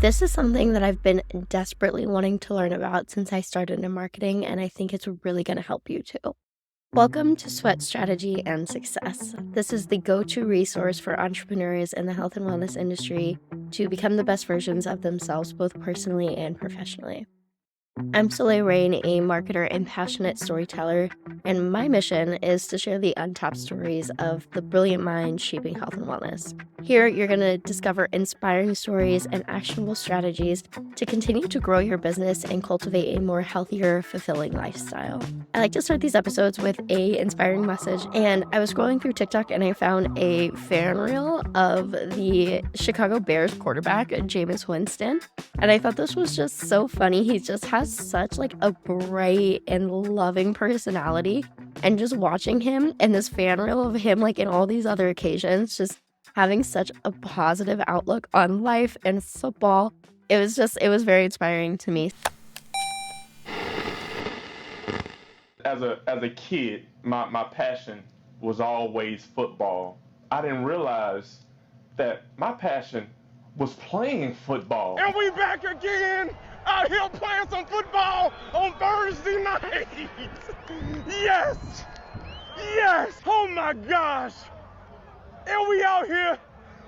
This is something that I've been desperately wanting to learn about since I started in marketing, and I think it's really going to help you too. Welcome to Sweat Strategy and Success. This is the go to resource for entrepreneurs in the health and wellness industry to become the best versions of themselves, both personally and professionally. I'm Soleil Rain, a marketer and passionate storyteller, and my mission is to share the untapped stories of the brilliant minds shaping health and wellness. Here, you're going to discover inspiring stories and actionable strategies to continue to grow your business and cultivate a more healthier, fulfilling lifestyle. I like to start these episodes with a inspiring message, and I was scrolling through TikTok and I found a fan reel of the Chicago Bears quarterback, Jameis Winston. And I thought this was just so funny. He just has such like a bright and loving personality. And just watching him and this fan reel of him like in all these other occasions, just having such a positive outlook on life and football. It was very inspiring to me. As a kid, my passion was always football. I didn't realize that my passion was playing football. And we back again out here playing some football on Thursday night. Yes, yes, oh my gosh. And we out here,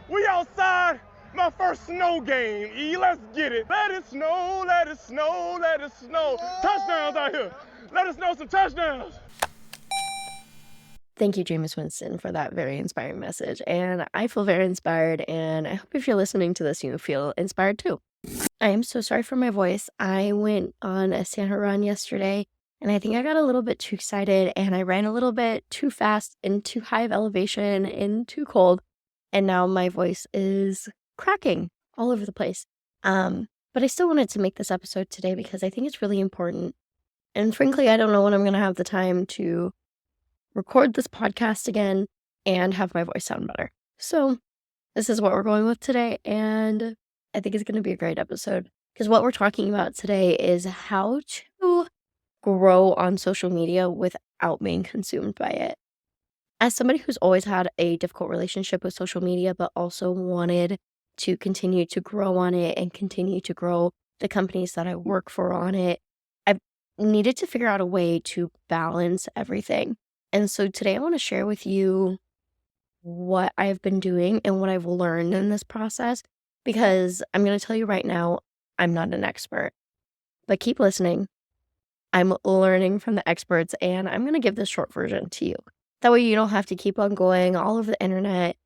we outside, my first snow game. Let's get it. Let it snow, let it snow, let it snow. Touchdowns out here. Let us know some touchdowns. Thank you, Jameis Winston, for that very inspiring message. And I feel very inspired. And I hope if you're listening to this, you feel inspired too. I am so sorry for my voice. I went on a Santa run yesterday, and I think I got a little bit too excited, and I ran a little bit too fast and too high of elevation and too cold. And now my voice is cracking all over the place. But I still wanted to make this episode today because I think it's really important. And frankly, I don't know when I'm going to have the time to record this podcast again and have my voice sound better. So this is what we're going with today. And I think it's going to be a great episode because what we're talking about today is how to grow on social media without being consumed by it. As somebody who's always had a difficult relationship with social media, but also wanted to continue to grow on it and continue to grow the companies that I work for on it, I've needed to figure out a way to balance everything. And so today I want to share with you what I've been doing and what I've learned in this process, because I'm going to tell you right now, I'm not an expert, but keep listening. I'm learning from the experts and I'm going to give this short version to you. That way you don't have to keep on going all over the internet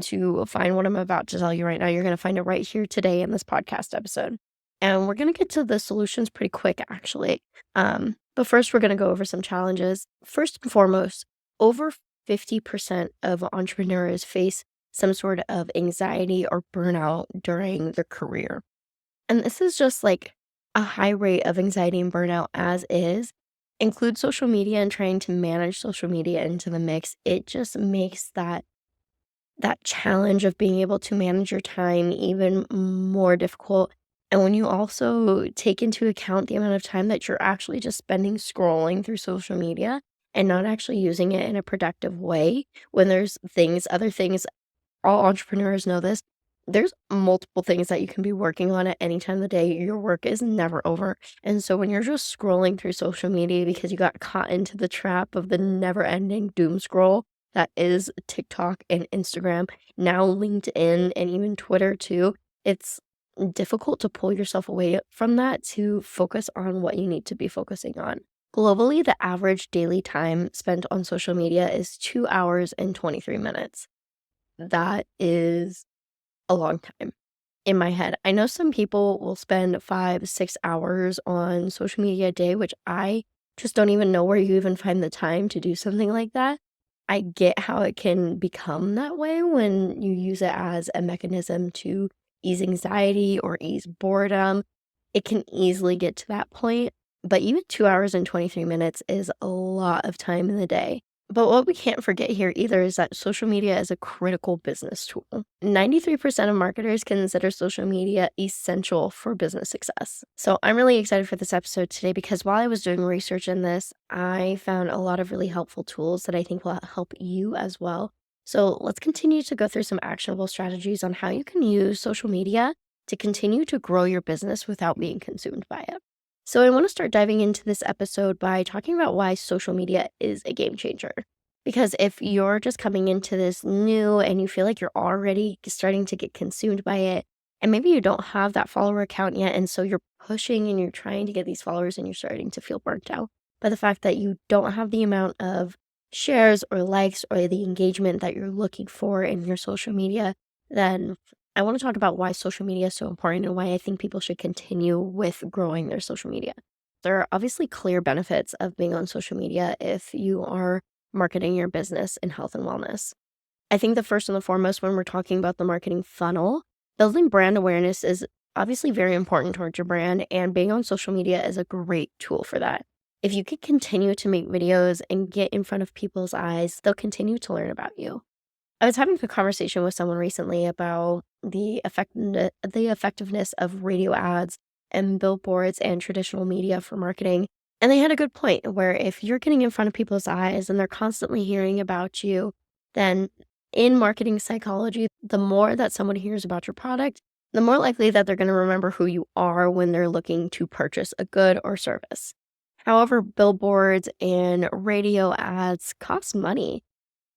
to find what I'm about to tell you right now. You're going to find it right here today in this podcast episode. And we're going to get to the solutions pretty quick, actually. But first, we're going to go over some challenges. First and foremost, over 50% of entrepreneurs face some sort of anxiety or burnout during their career. And this is just like a high rate of anxiety and burnout as is. Include social media and trying to manage social media into the mix. It just makes that challenge of being able to manage your time even more difficult. And when you also take into account the amount of time that you're actually just spending scrolling through social media and not actually using it in a productive way, when there's other things, all entrepreneurs know this, there's multiple things that you can be working on at any time of the day. Your work is never over. And so when you're just scrolling through social media because you got caught into the trap of the never-ending doom scroll that is TikTok and Instagram, now LinkedIn and even Twitter too, it's difficult to pull yourself away from that to focus on what you need to be focusing on. Globally, the average daily time spent on social media is 2 hours and 23 minutes. That is a long time in my head. I know some people will spend 5-6 hours on social media a day, which I just don't even know where you even find the time to do something like that. I get how it can become that way when you use it as a mechanism to ease anxiety or ease boredom. It can easily get to that point, but even 2 hours and 23 minutes is a lot of time in the day. But what we can't forget here either is that social media is a critical business tool. 93% of marketers consider social media essential for business success. So I'm really excited for this episode today because while I was doing research in this, I found a lot of really helpful tools that I think will help you as well. So let's continue to go through some actionable strategies on how you can use social media to continue to grow your business without being consumed by it. So I want to start diving into this episode by talking about why social media is a game changer. Because if you're just coming into this new and you feel like you're already starting to get consumed by it, and maybe you don't have that follower account yet, and so you're pushing and you're trying to get these followers and you're starting to feel burnt out by the fact that you don't have the amount of shares or likes or the engagement that you're looking for in your social media, then I want to talk about why social media is so important and why I think people should continue with growing their social media. There are obviously clear benefits of being on social media if you are marketing your business in health and wellness. I think the first and the foremost, when we're talking about the marketing funnel, building brand awareness is obviously very important towards your brand, and being on social media is a great tool for that. If you can continue to make videos and get in front of people's eyes, they'll continue to learn about you. I was having a conversation with someone recently about the effectiveness of radio ads and billboards and traditional media for marketing. And they had a good point where if you're getting in front of people's eyes and they're constantly hearing about you, then in marketing psychology, the more that someone hears about your product, the more likely that they're going to remember who you are when they're looking to purchase a good or service. However, billboards and radio ads cost money.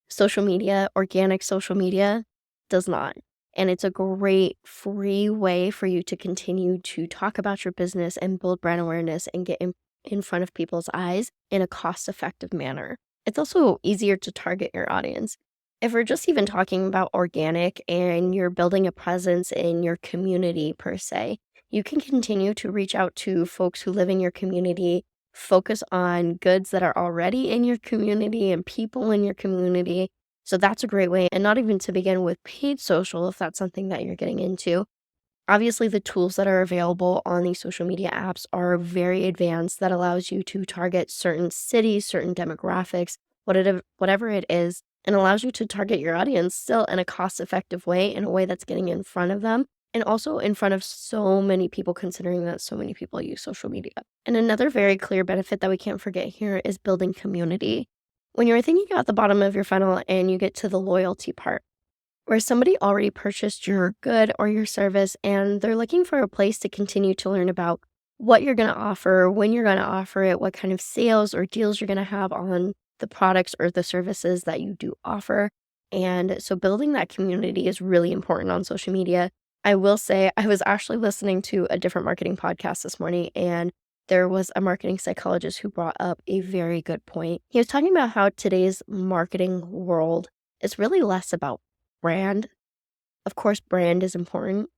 Social media, organic social media, does not. And it's a great free way for you to continue to talk about your business and build brand awareness and get in front of people's eyes in a cost-effective manner. It's also easier to target your audience. If we're just even talking about organic and you're building a presence in your community per se, you can continue to reach out to folks who live in your community, focus on goods that are already in your community and people in your community. So that's a great way. And not even to begin with paid social, if that's something that you're getting into. Obviously, the tools that are available on these social media apps are very advanced that allows you to target certain cities, certain demographics, whatever it is, and allows you to target your audience still in a cost-effective way, in a way that's getting in front of them, and also in front of so many people, considering that so many people use social media. And another very clear benefit that we can't forget here is building community. When you're thinking about the bottom of your funnel and you get to the loyalty part, where somebody already purchased your good or your service and they're looking for a place to continue to learn about what you're going to offer, when you're going to offer it, what kind of sales or deals you're going to have on the products or the services that you do offer. And so building that community is really important on social media. I will say I was actually listening to a different marketing podcast this morning, and there was a marketing psychologist who brought up a very good point. He was talking about how today's marketing world is really less about brand. Of course, brand is important,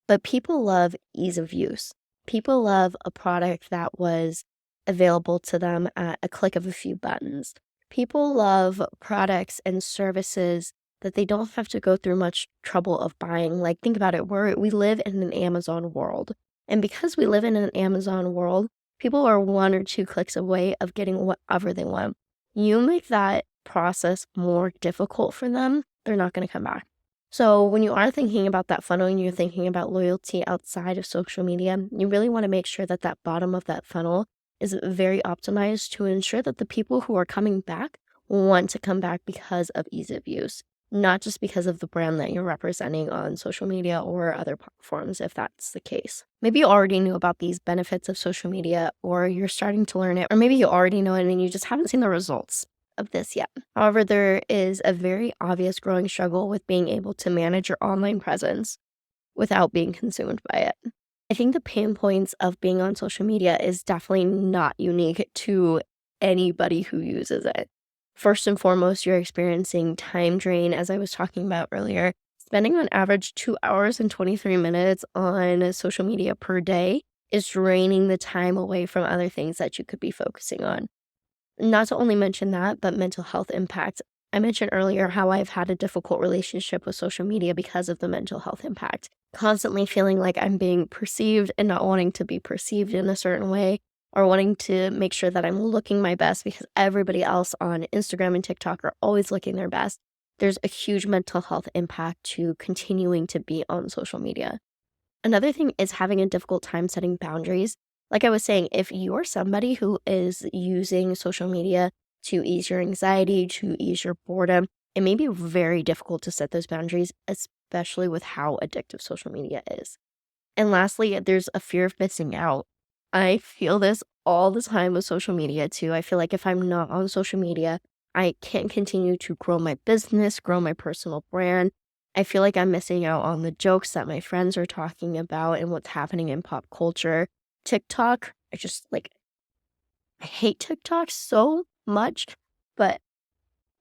but people love ease of use. People love a product that was available to them at a click of a few buttons. People love products and services that they don't have to go through much trouble of buying. Like, think about it, we live in an Amazon world. And because we live in an Amazon world, people are 1 or 2 clicks away of getting whatever they want. You make that process more difficult for them, they're not going to come back. So when you are thinking about that funnel and you're thinking about loyalty outside of social media, you really want to make sure that that bottom of that funnel is very optimized to ensure that the people who are coming back want to come back because of ease of use, not just because of the brand that you're representing on social media or other platforms, if that's the case. Maybe you already knew about these benefits of social media, or you're starting to learn it, or maybe you already know it and you just haven't seen the results of this yet. However, there is a very obvious growing struggle with being able to manage your online presence without being consumed by it. I think the pain points of being on social media is definitely not unique to anybody who uses it. First and foremost, you're experiencing time drain, as I was talking about earlier. Spending on average 2 hours and 23 minutes on social media per day is draining the time away from other things that you could be focusing on. Not to only mention that, but mental health impact. I mentioned earlier how I've had a difficult relationship with social media because of the mental health impact. Constantly feeling like I'm being perceived and not wanting to be perceived in a certain way, or wanting to make sure that I'm looking my best because everybody else on Instagram and TikTok are always looking their best. There's a huge mental health impact to continuing to be on social media. Another thing is having a difficult time setting boundaries. Like I was saying, if you're somebody who is using social media to ease your anxiety, to ease your boredom, it may be very difficult to set those boundaries, especially with how addictive social media is. And lastly, there's a fear of missing out. I feel this all the time with social media too. I feel like if I'm not on social media, I can't continue to grow my business, grow my personal brand. I feel like I'm missing out on the jokes that my friends are talking about and what's happening in pop culture. TikTok, I hate TikTok so much, but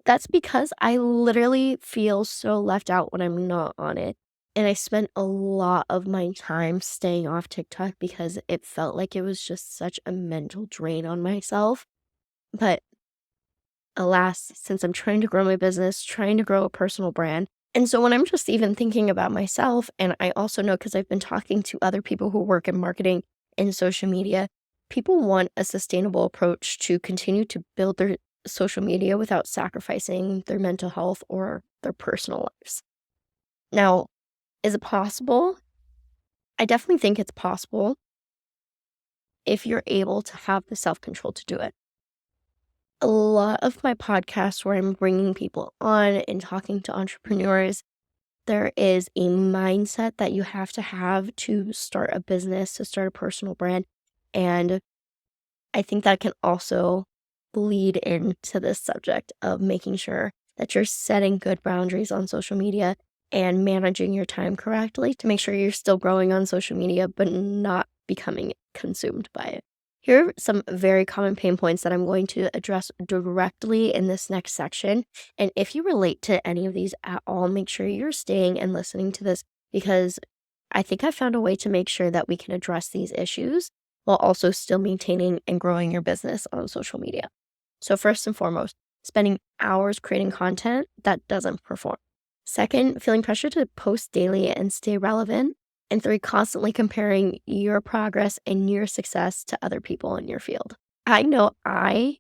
that's because I literally feel so left out when I'm not on it. And I spent a lot of my time staying off TikTok because it felt like it was just such a mental drain on myself. But alas, since I'm trying to grow my business, trying to grow a personal brand, and so when I'm just even thinking about myself, and I also know because I've been talking to other people who work in marketing and social media, people want a sustainable approach to continue to build their social media without sacrificing their mental health or their personal lives. Now, is it possible? I definitely think it's possible if you're able to have the self-control to do it. A lot of my podcasts where I'm bringing people on and talking to entrepreneurs, there is a mindset that you have to start a business, to start a personal brand. And I think that can also bleed into this subject of making sure that you're setting good boundaries on social media and managing your time correctly to make sure you're still growing on social media, but not becoming consumed by it. Here are some very common pain points that I'm going to address directly in this next section. And if you relate to any of these at all, make sure you're staying and listening to this because I think I found a way to make sure that we can address these issues while also still maintaining and growing your business on social media. So first and foremost, spending hours creating content that doesn't perform. Second, feeling pressure to post daily and stay relevant. And three, constantly comparing your progress and your success to other people in your field. I know I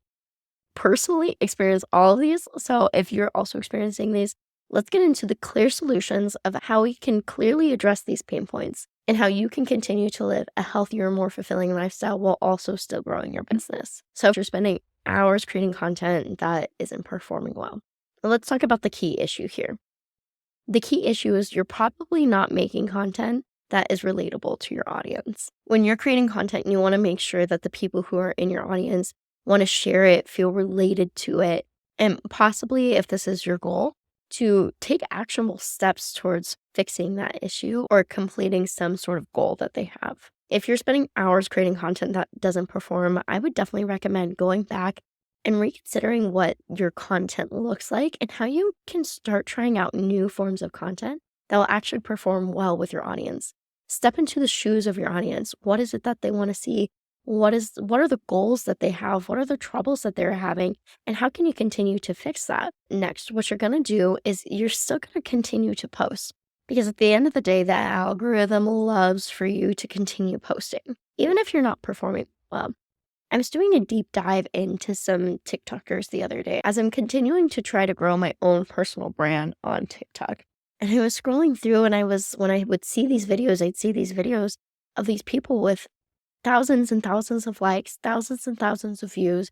personally experience all of these. So if you're also experiencing these, let's get into the clear solutions of how we can clearly address these pain points and how you can continue to live a healthier, more fulfilling lifestyle while also still growing your business. So if you're spending hours creating content that isn't performing well, let's talk about the key issue here. The key issue is you're probably not making content that is relatable to your audience. When you're creating content, you want to make sure that the people who are in your audience want to share it, feel related to it, and possibly, if this is your goal, to take actionable steps towards fixing that issue or completing some sort of goal that they have. If you're spending hours creating content that doesn't perform, I would definitely recommend going back and reconsidering what your content looks like and how you can start trying out new forms of content that will actually perform well with your audience. Step into the shoes of your audience. What is it that they want to see? What are the goals that they have? What are the troubles that they're having? And how can you continue to fix that? Next, what you're going to do is you're still going to continue to post because at the end of the day, that algorithm loves for you to continue posting, even if you're not performing well. I was doing a deep dive into some TikTokers the other day as I'm continuing to try to grow my own personal brand on TikTok. And I was scrolling through and when I would see these videos, I'd see these videos of these people with thousands and thousands of likes, thousands and thousands of views,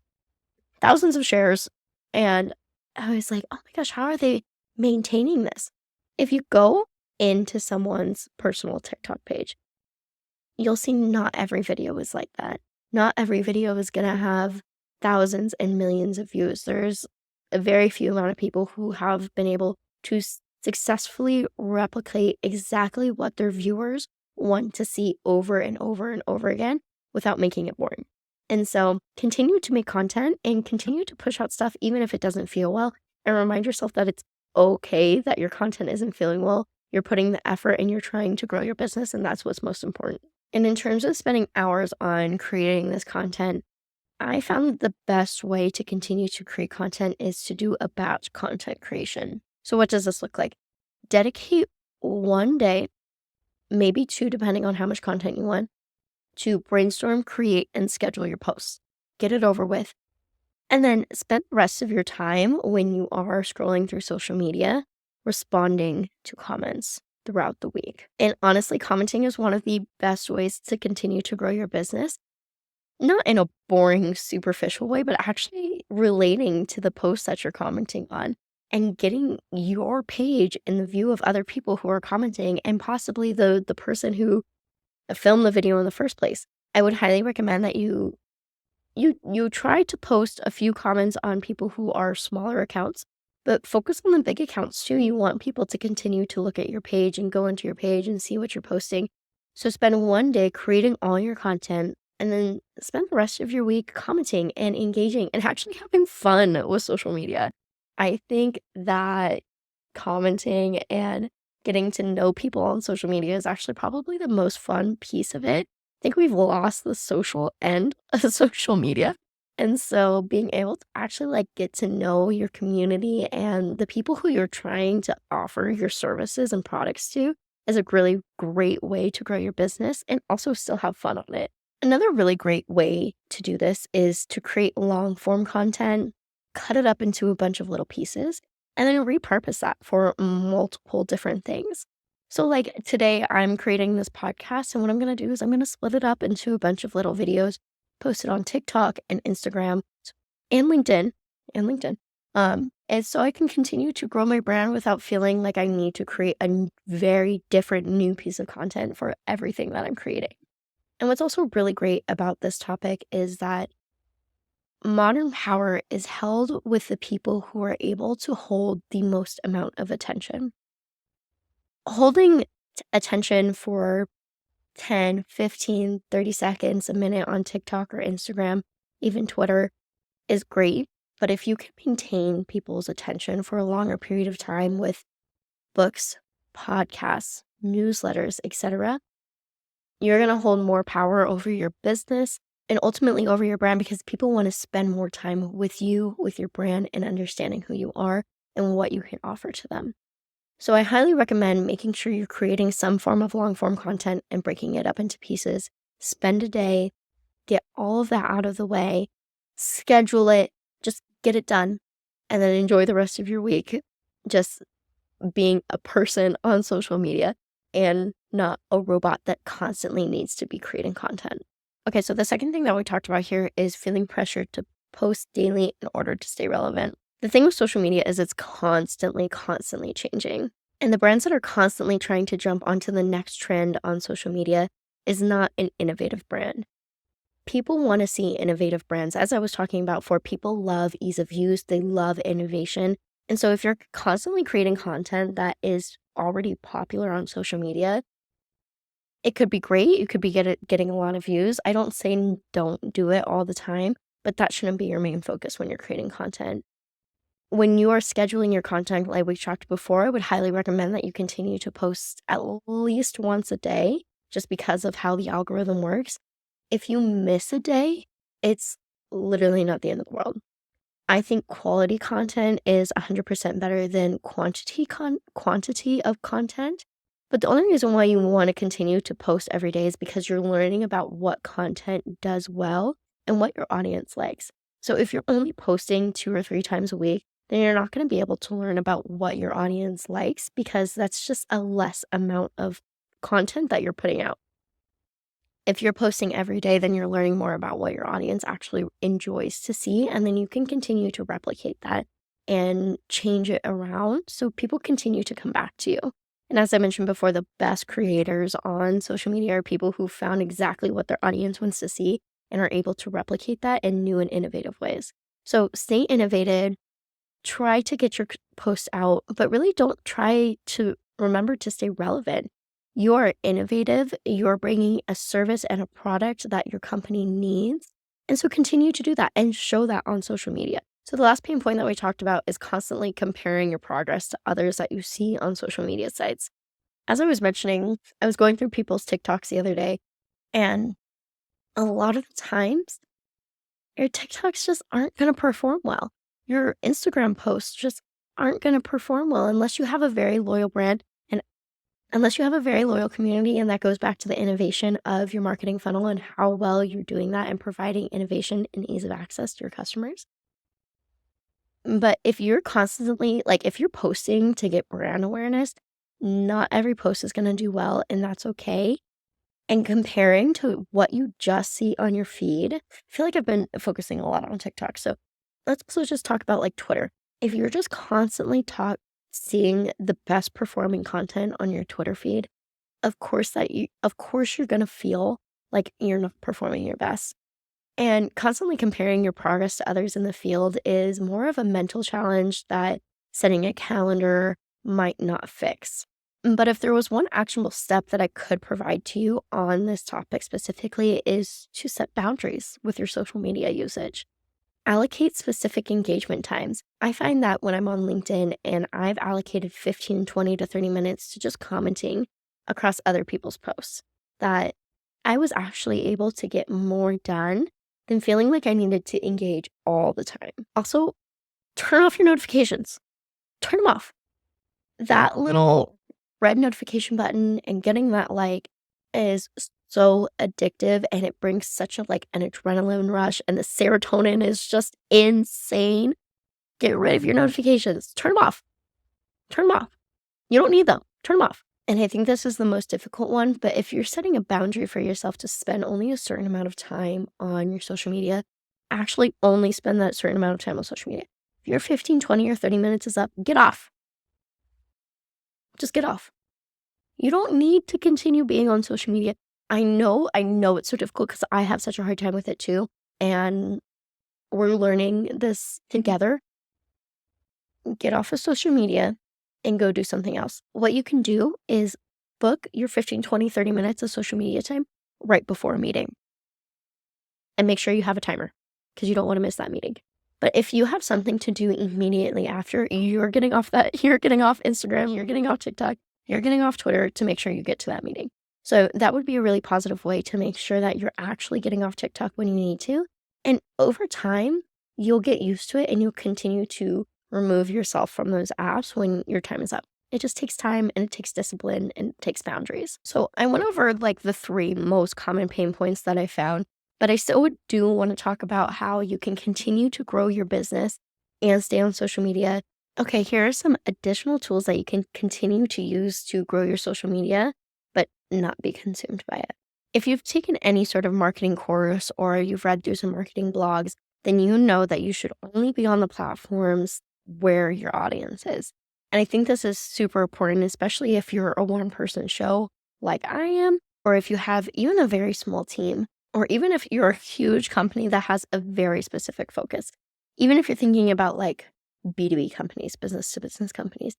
thousands of shares. And I was like, oh my gosh, how are they maintaining this? If you go into someone's personal TikTok page, you'll see not every video is like that. Not every video is going to have thousands and millions of views. There's a very few amount of people who have been able to successfully replicate exactly what their viewers want to see over and over and over again without making it boring. And so continue to make content and continue to push out stuff even if it doesn't feel well, and remind yourself that it's okay that your content isn't feeling well. You're putting the effort and you're trying to grow your business, and that's what's most important. And in terms of spending hours on creating this content, I found the best way to continue to create content is to do a batch content creation. So what does this look like? Dedicate one day, maybe two, depending on how much content you want, to brainstorm, create, and schedule your posts. Get it over with. And then spend the rest of your time when you are scrolling through social media, responding to comments throughout the week. And honestly, commenting is one of the best ways to continue to grow your business. Not in a boring, superficial way, but actually relating to the posts that you're commenting on and getting your page in the view of other people who are commenting and possibly the person who filmed the video in the first place. I would highly recommend that you try to post a few comments on people who are smaller accounts, but focus on the big accounts too. You want people to continue to look at your page and go into your page and see what you're posting. So spend one day creating all your content and then spend the rest of your week commenting and engaging and actually having fun with social media. I think that commenting and getting to know people on social media is actually probably the most fun piece of it. I think we've lost the social end of social media. And so being able to actually like get to know your community and the people who you're trying to offer your services and products to is a really great way to grow your business and also still have fun on it. Another really great way to do this is to create long form content, cut it up into a bunch of little pieces, and then repurpose that for multiple different things. So like today I'm creating this podcast, and what I'm going to do is I'm going to split it up into a bunch of little videos, post it on TikTok and Instagram and LinkedIn and so I can continue to grow my brand without feeling like I need to create a very different new piece of content for everything that I'm creating. And what's also really great about this topic is that modern power is held with the people who are able to hold the most amount of attention. Holding attention for 10, 15, 30 seconds, a minute on TikTok or Instagram, even Twitter, is great. But if you can maintain people's attention for a longer period of time with books, podcasts, newsletters, etc., you're going to hold more power over your business and ultimately over your brand because people want to spend more time with you, with your brand, and understanding who you are and what you can offer to them. So I highly recommend making sure you're creating some form of long form content and breaking it up into pieces. Spend a day, get all of that out of the way, schedule it, just get it done, and then enjoy the rest of your week just being a person on social media and not a robot that constantly needs to be creating content. Okay, so the second thing that we talked about here is feeling pressured to post daily in order to stay relevant. The thing with social media is it's constantly changing. And the brands that are constantly trying to jump onto the next trend on social media is not an innovative brand. People want to see innovative brands. As I was talking about, for people love ease of use, they love innovation. And so if you're constantly creating content that is already popular on social media, it could be great. You could be getting a lot of views. I don't say don't do it all the time, but that shouldn't be your main focus when you're creating content. When you are scheduling your content, like we talked before, I would highly recommend that you continue to post at least once a day, just because of how the algorithm works. If you miss a day, it's literally not the end of the world. I think quality content is 100% better than quantity of content. But the only reason why you want to continue to post every day is because you're learning about what content does well and what your audience likes. So if you're only posting 2 or 3 times a week, then you're not going to be able to learn about what your audience likes because that's just a less amount of content that you're putting out. If you're posting every day, then you're learning more about what your audience actually enjoys to see, and then you can continue to replicate that and change it around so people continue to come back to you. And as I mentioned before, the best creators on social media are people who found exactly what their audience wants to see and are able to replicate that in new and innovative ways. So stay innovative, try to get your posts out, but really don't try to remember to stay relevant. You are innovative, you're bringing a service and a product that your company needs. And so continue to do that and show that on social media. So the last pain point that we talked about is constantly comparing your progress to others that you see on social media sites. As I was mentioning, I was going through people's TikToks the other day, and a lot of the times, your TikToks just aren't going to perform well. Your Instagram posts just aren't going to perform well unless you have a very loyal brand and unless you have a very loyal community. And that goes back to the innovation of your marketing funnel and how well you're doing that and providing innovation and ease of access to your customers. But if you're constantly, if you're posting to get brand awareness, not every post is going to do well, and that's okay. And comparing to what you just see on your feed, I feel like I've been focusing a lot on TikTok. So let's also just talk about Twitter. If you're just constantly seeing the best performing content on your Twitter feed, of course you're gonna feel like you're not performing your best. And constantly comparing your progress to others in the field is more of a mental challenge that setting a calendar might not fix. But if there was one actionable step that I could provide to you on this topic specifically is to set boundaries with your social media usage. Allocate specific engagement times. I find that when I'm on LinkedIn and I've allocated 15, 20 to 30 minutes to just commenting across other people's posts, that I was actually able to get more done than feeling like I needed to engage all the time. Also, turn off your notifications. Turn them off. That little red notification button and getting that like is so addictive, and it brings such a an adrenaline rush, and the serotonin is just insane. Get rid of your notifications. Turn them off. Turn them off. You don't need them. Turn them off. And I think this is the most difficult one, but if you're setting a boundary for yourself to spend only a certain amount of time on your social media, actually only spend that certain amount of time on social media. If your 15, 20, or 30 minutes is up, get off. Just get off. You don't need to continue being on social media. I know it's so difficult because I have such a hard time with it too. And we're learning this together. Get off of social media and go do something else. What you can do is book your 15, 20, 30 minutes of social media time right before a meeting. And make sure you have a timer because you don't want to miss that meeting. But if you have something to do immediately after, you're getting off Instagram, you're getting off TikTok, you're getting off Twitter to make sure you get to that meeting. So that would be a really positive way to make sure that you're actually getting off TikTok when you need to. And over time, you'll get used to it and you'll continue to remove yourself from those apps when your time is up. It just takes time and it takes discipline and it takes boundaries. So I went over the 3 most common pain points that I found, but I still do want to talk about how you can continue to grow your business and stay on social media. Okay, here are some additional tools that you can continue to use to grow your social media, but not be consumed by it. If you've taken any sort of marketing course or you've read through some marketing blogs, then you know that you should only be on the platforms where your audience is. And I think this is super important, especially if you're a one-person show like I am, or if you have even a very small team, or even if you're a huge company that has a very specific focus. Even if you're thinking about B2B companies, business to business companies,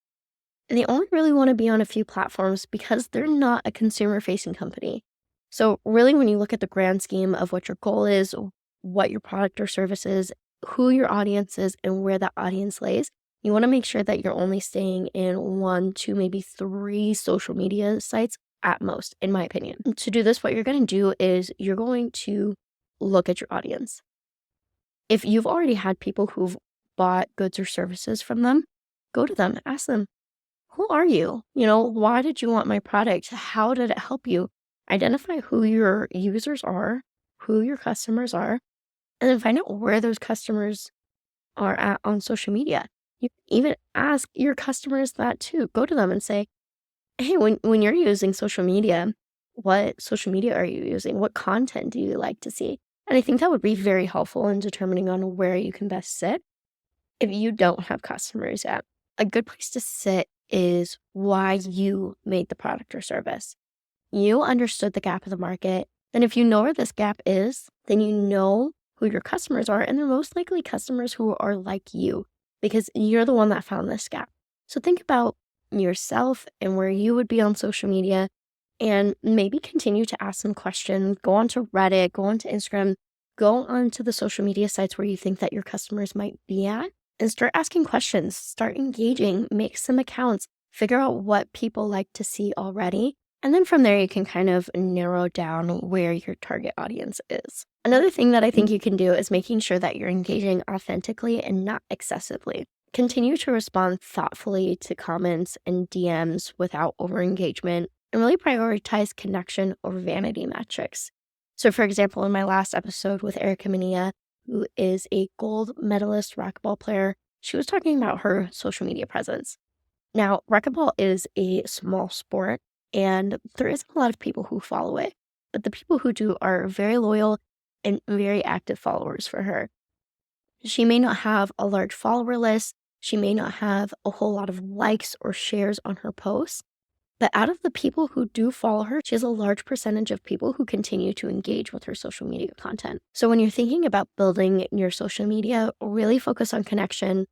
they only really want to be on a few platforms because they're not a consumer-facing company. So really, when you look at the grand scheme of what your goal is, what your product or service is, who your audience is, and where that audience lays, you want to make sure that you're only staying in 1, 2, maybe 3 social media sites at most, in my opinion. To do this, what you're going to do is you're going to look at your audience. If you've already had people who've bought goods or services from them, go to them, ask them, who are you? Why did you want my product? How did it help you? Identify who your users are, who your customers are, and then find out where those customers are at on social media. You can even ask your customers that too. Go to them and say, hey, when you're using social media, what social media are you using? What content do you like to see? And I think that would be very helpful in determining on where you can best sit. If you don't have customers yet, a good place to sit is why you made the product or service. You understood the gap in the market. Then if you know where this gap is, then you know who your customers are, and they're most likely customers who are like you because you're the one that found this gap. So think about yourself and where you would be on social media and maybe continue to ask some questions. Go onto Reddit, go onto Instagram, go onto the social media sites where you think that your customers might be at and start asking questions, start engaging, make some accounts, figure out what people like to see already. And then from there, you can kind of narrow down where your target audience is. Another thing that I think you can do is making sure that you're engaging authentically and not excessively. Continue to respond thoughtfully to comments and DMs without over-engagement, and really prioritize connection over vanity metrics. So for example, in my last episode with Erica Mania, who is a gold medalist racquetball player, she was talking about her social media presence. Now, racquetball is a small sport, and there isn't a lot of people who follow it, but the people who do are very loyal and very active followers for her. She may not have a large follower list. She may not have a whole lot of likes or shares on her posts, but out of the people who do follow her, she has a large percentage of people who continue to engage with her social media content. So when you're thinking about building your social media, really focus on connection,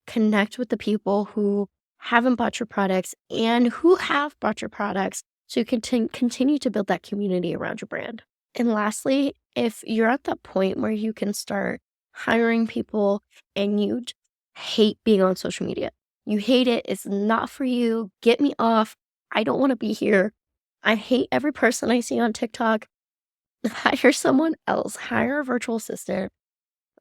connect with the people who haven't bought your products and who have bought your products so you can continue to build that community around your brand. And lastly, if you're at that point where you can start hiring people and you hate being on social media, you hate it, it's not for you, get me off, I don't want to be here, I hate every person I see on TikTok, hire someone else, hire a virtual assistant,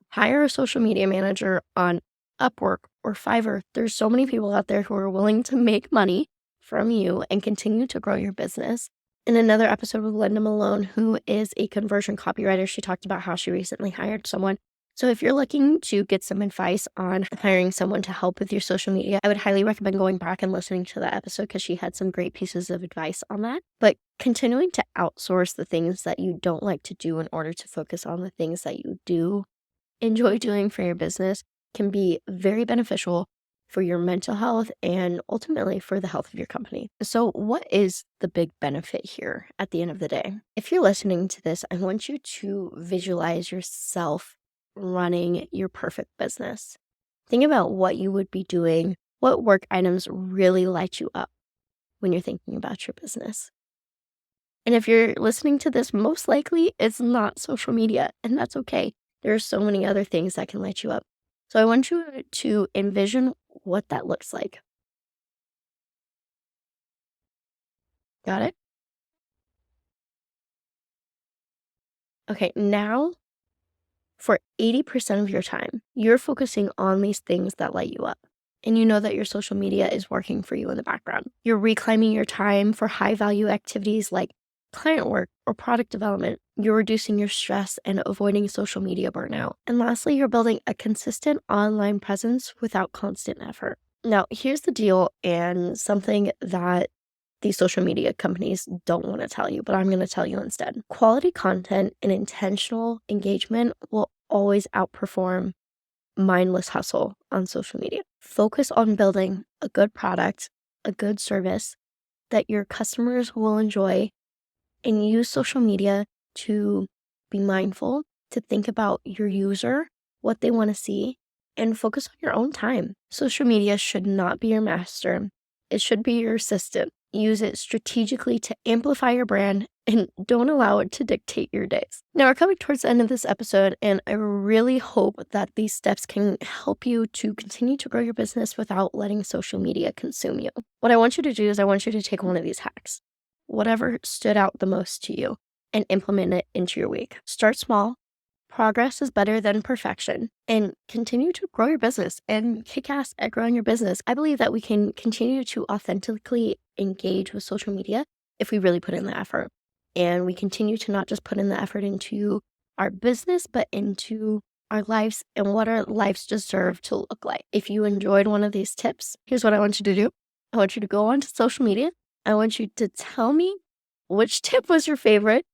hire a social media manager on Upwork or Fiverr. There's so many people out there who are willing to make money from you and continue to grow your business. In another episode with Linda Malone, who is a conversion copywriter, she talked about how she recently hired someone. So if you're looking to get some advice on hiring someone to help with your social media, I would highly recommend going back and listening to that episode because she had some great pieces of advice on that. But continuing to outsource the things that you don't like to do in order to focus on the things that you do enjoy doing for your business can be very beneficial for your mental health and ultimately for the health of your company. So what is the big benefit here at the end of the day? If you're listening to this, I want you to visualize yourself running your perfect business. Think about what you would be doing, what work items really light you up when you're thinking about your business. And if you're listening to this, most likely it's not social media, and that's okay. There are so many other things that can light you up. So I want you to envision what that looks like. Got it? Okay, now for 80% of your time, you're focusing on these things that light you up. And you know that your social media is working for you in the background. You're reclaiming your time for high value activities like client work or product development. You're reducing your stress and avoiding social media burnout. And lastly, you're building a consistent online presence without constant effort. Now, here's the deal, and something that these social media companies don't want to tell you, but I'm going to tell you instead. Quality content and intentional engagement will always outperform mindless hustle on social media. Focus on building a good product, a good service that your customers will enjoy, and use social media to be mindful, to think about your user, what they want to see, and focus on your own time. Social media should not be your master. It should be your assistant. Use it strategically to amplify your brand and don't allow it to dictate your days. Now, we're coming towards the end of this episode, and I really hope that these steps can help you to continue to grow your business without letting social media consume you. What I want you to do is I want you to take one of these hacks, whatever stood out the most to you, and implement it into your week. Start small. Progress is better than perfection, and continue to grow your business and kick ass at growing your business. I believe that we can continue to authentically engage with social media if we really put in the effort. And we continue to not just put in the effort into our business, but into our lives and what our lives deserve to look like. If you enjoyed one of these tips, here's what I want you to do. I want you to go onto social media. I want you to tell me which tip was your favorite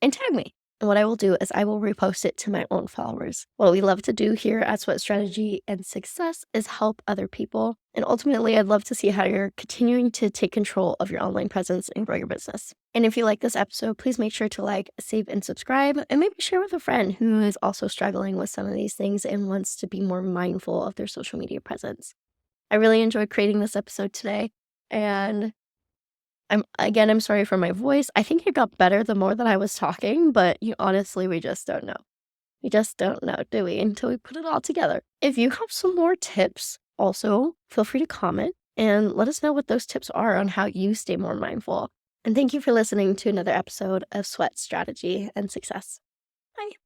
and tag me. And what I will do is I will repost it to my own followers. What we love to do here at Sweat Strategy and Success is help other people. And ultimately, I'd love to see how you're continuing to take control of your online presence and grow your business. And if you like this episode, please make sure to like, save, and subscribe, and maybe share with a friend who is also struggling with some of these things and wants to be more mindful of their social media presence. I really enjoyed creating this episode today, and I'm sorry for my voice. I think it got better the more that I was talking, but honestly, we just don't know. We just don't know, do we? Until we put it all together. If you have some more tips, also feel free to comment and let us know what those tips are on how you stay more mindful. And thank you for listening to another episode of Sweat Strategy and Success. Bye.